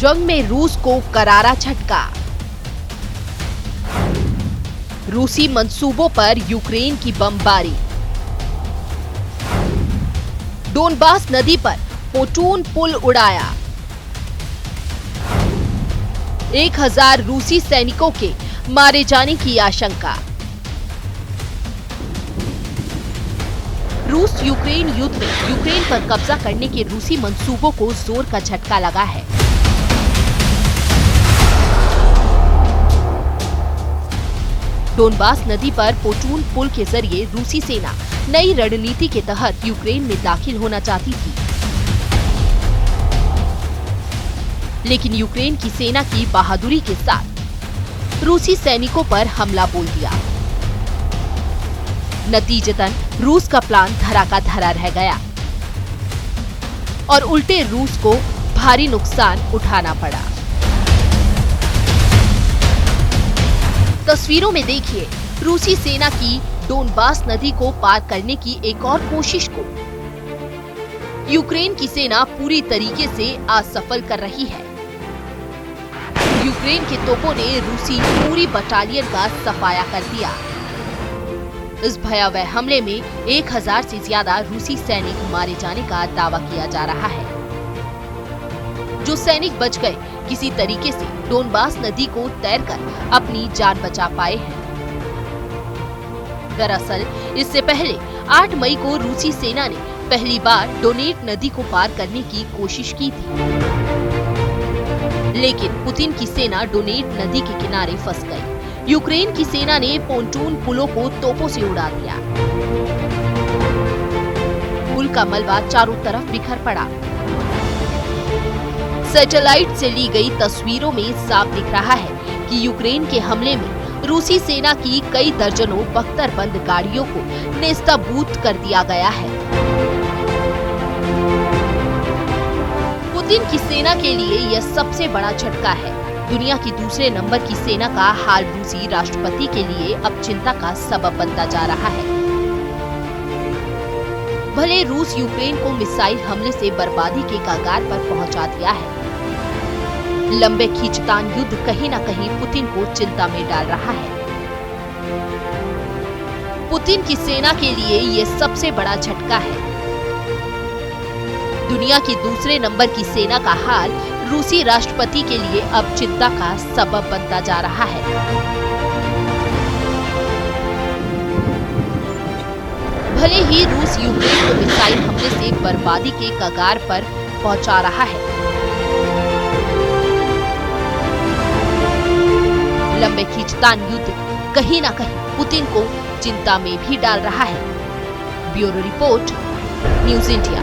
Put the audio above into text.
जंग में रूस को करारा झटका। रूसी मंसूबों पर यूक्रेन की बमबारी। डोनबास नदी पर पोटून पुल उड़ाया। 1000 रूसी सैनिकों के मारे जाने की आशंका। रूस यूक्रेन युद्ध में यूक्रेन पर कब्जा करने के रूसी मंसूबों को जोर का झटका लगा है। डोनबास नदी पर पोटून पुल के जरिए रूसी सेना नई रणनीति के तहत यूक्रेन में दाखिल होना चाहती थी, लेकिन यूक्रेन की सेना की बहादुरी के साथ रूसी सैनिकों पर हमला बोल दिया। नतीजतन रूस का प्लान धरा का धरा रह गया और उल्टे रूस को भारी नुकसान उठाना पड़ा। तस्वीरों में देखिए रूसी सेना की डोनबास नदी को पार करने की एक और कोशिश को यूक्रेन की सेना पूरी तरीके से असफल कर रही है। यूक्रेन के तोपों ने रूसी पूरी बटालियन का सफाया कर दिया। इस भयावह हमले में 1000 से ज्यादा रूसी सैनिक मारे जाने का दावा किया जा रहा है। जो सैनिक बच गए किसी तरीके से डोनबास नदी को तैरकर अपनी जान बचा पाए हैं। दरअसल इससे पहले 8 मई को रूसी सेना ने पहली बार डोनेट नदी को पार करने की कोशिश की थी, लेकिन पुतिन की सेना डोनेट नदी के किनारे फंस गई। यूक्रेन की सेना ने पोंटून पुलों को तोपों से उड़ा दिया। पुल का मलबा चारों तरफ बिखर पड़ा। सैटेलाइट से ली गई तस्वीरों में साफ दिख रहा है कि यूक्रेन के हमले में रूसी सेना की कई दर्जनों बख्तरबंद गाड़ियों को नेस्तनाबूद कर दिया गया है। पुतिन की सेना के लिए यह सबसे बड़ा झटका है। दुनिया की दूसरे नंबर की सेना का हाल रूसी राष्ट्रपति के लिए अब चिंता का सबब बनता जा रहा है। भले रूस यूक्रेन को मिसाइल हमले से बर्बादी के कगार पर पहुंचा दिया है, लंबे खींचतान युद्ध कहीं न कहीं पुतिन को चिंता में डाल रहा है। पुतिन की सेना के लिए ये सबसे बड़ा झटका है। दुनिया की दूसरे नंबर की सेना का हाल रूसी राष्ट्रपति के लिए अब चिंता का सबब बनता जा रहा है। भले ही रूस यूक्रेन को मिसाइल हमले से बर्बादी के कगार पर पहुंचा रहा है, लंबे खींचतान युद्ध कहीं न कहीं पुतिन को चिंता में भी डाल रहा है। Bureau report, news India.